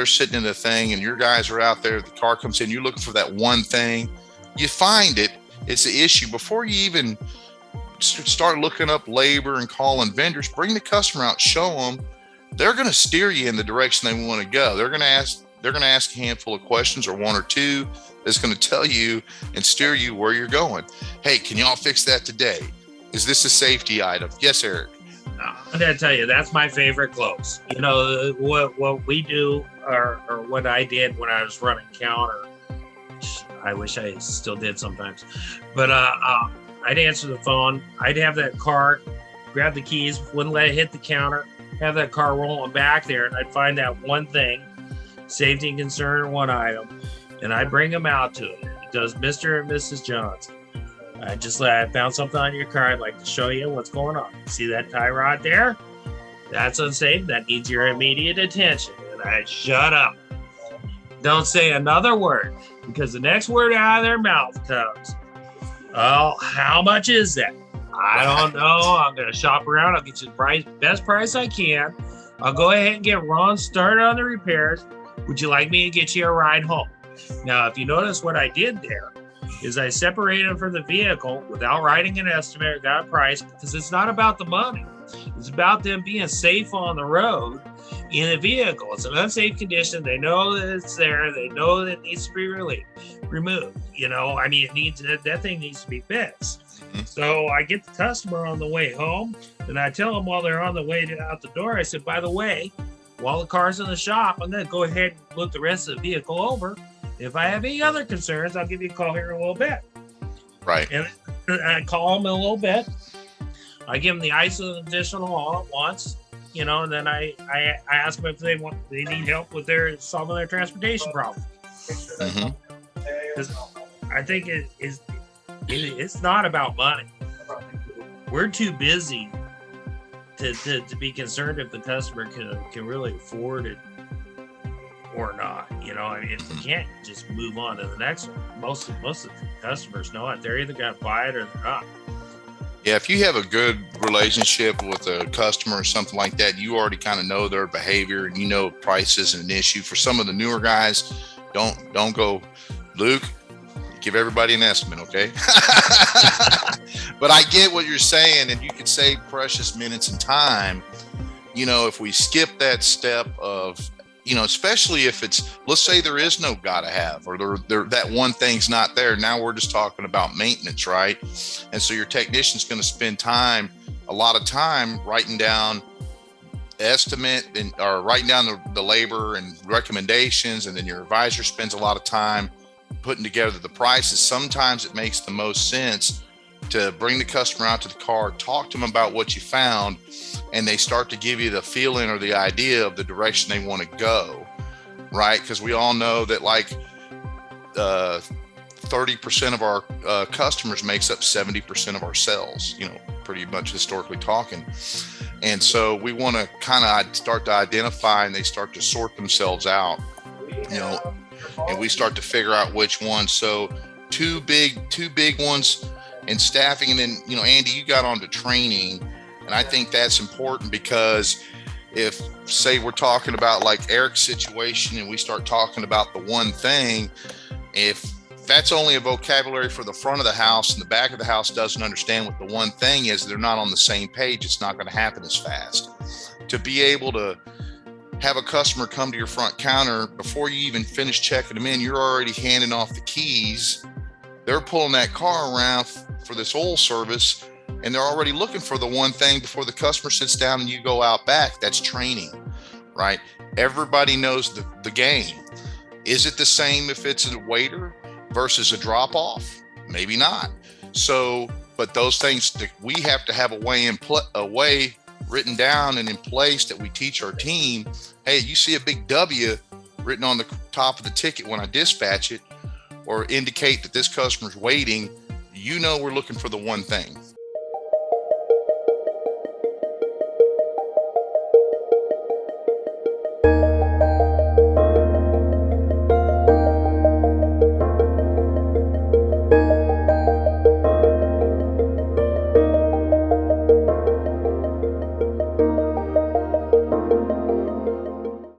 sitting in the thing and your guys are out there, the car comes in, you're looking for that one thing, you find it, it's the issue. Before you even start looking up labor and calling vendors, bring the customer out, show them. They're going to steer you in the direction they want to go. They're going to ask a handful of questions, or one or two, that's going to tell you and steer you where you're going. Hey, can y'all fix that today? Is this a safety item? Yes, Eric. I'm going to tell you, that's my favorite close. You know, what we do, or what I did when I was running counter, I wish I still did sometimes, but I'd answer the phone. I'd have that car, grab the keys, wouldn't let it hit the counter, have that car rolling back there, and I'd find that one thing, safety and concern, one item, and I'd bring them out to it. It does Mr. and Mrs. Johnson. I found something on your car. I'd like to show you what's going on. See that tie rod there? That's unsafe. That needs your immediate attention. And I'd shut up. Don't say another word, because the next word out of their mouth comes, oh, how much is that? I don't know. I'm going to shop around. I'll get you the best price I can. I'll go ahead and get Ron started on the repairs. Would you like me to get you a ride home? Now, if you notice what I did there is I separated them from the vehicle without writing an estimate or got a price, because it's not about the money. It's about them being safe on the road in a vehicle. It's an unsafe condition. They know that it's there. They know that it needs to be removed. You know, I mean, that thing needs to be fixed. So I get the customer on the way home, and I tell them while they're on the way out the door, I said, by the way, while the car's in the shop, I'm going to go ahead and look the rest of the vehicle over. If I have any other concerns, I'll give you a call here in a little bit. Right. And I call them in a little bit. I give them the ice and additional all at once, you know, and then I ask them if they need help with solving their transportation problem. Because I think it's not about money. We're too busy to be concerned if the customer can really afford it or not. You know, I mean, if we can't just move on to the next one. Most of the customers know it. They're either going to buy it or they're not. Yeah, if you have a good relationship with a customer or something like that, you already kind of know their behavior, and you know price isn't an issue. For some of the newer guys, don't go, Luke, give everybody an estimate, okay? But I get what you're saying, and you could save precious minutes and time, you know, if we skip that step of, you know, especially if it's, let's say there is no gotta have, or that one thing's not there. Now we're just talking about maintenance, right? And so your technician's going to spend a lot of time writing down estimate or writing down the labor and recommendations. And then your advisor spends a lot of time putting together the prices. Sometimes it makes the most sense to bring the customer out to the car, talk to them about what you found, and they start to give you the feeling or the idea of the direction they want to go, right? Because we all know that like 30% of our customers makes up 70% of our sales, you know, pretty much historically talking. And so we want to kind of start to identify, and they start to sort themselves out, you know, and we start to figure out which ones. So two big ones in staffing. And then, you know, Andy, you got onto training. And I think that's important, because if, say, we're talking about like Eric's situation and we start talking about the one thing, if that's only a vocabulary for the front of the house and the back of the house doesn't understand what the one thing is, they're not on the same page, it's not going to happen as fast. To be able to have a customer come to your front counter, before you even finish checking them in, you're already handing off the keys. They're pulling that car around for this oil service, and they're already looking for the one thing before the customer sits down and you go out back. That's training, right? Everybody knows the game. Is it the same if it's a waiter versus a drop off? Maybe not. So, but those things, we have to have a way written down and in place that we teach our team. Hey, you see a big W written on the top of the ticket when I dispatch it, or indicate that this customer's waiting, you know, we're looking for the one thing.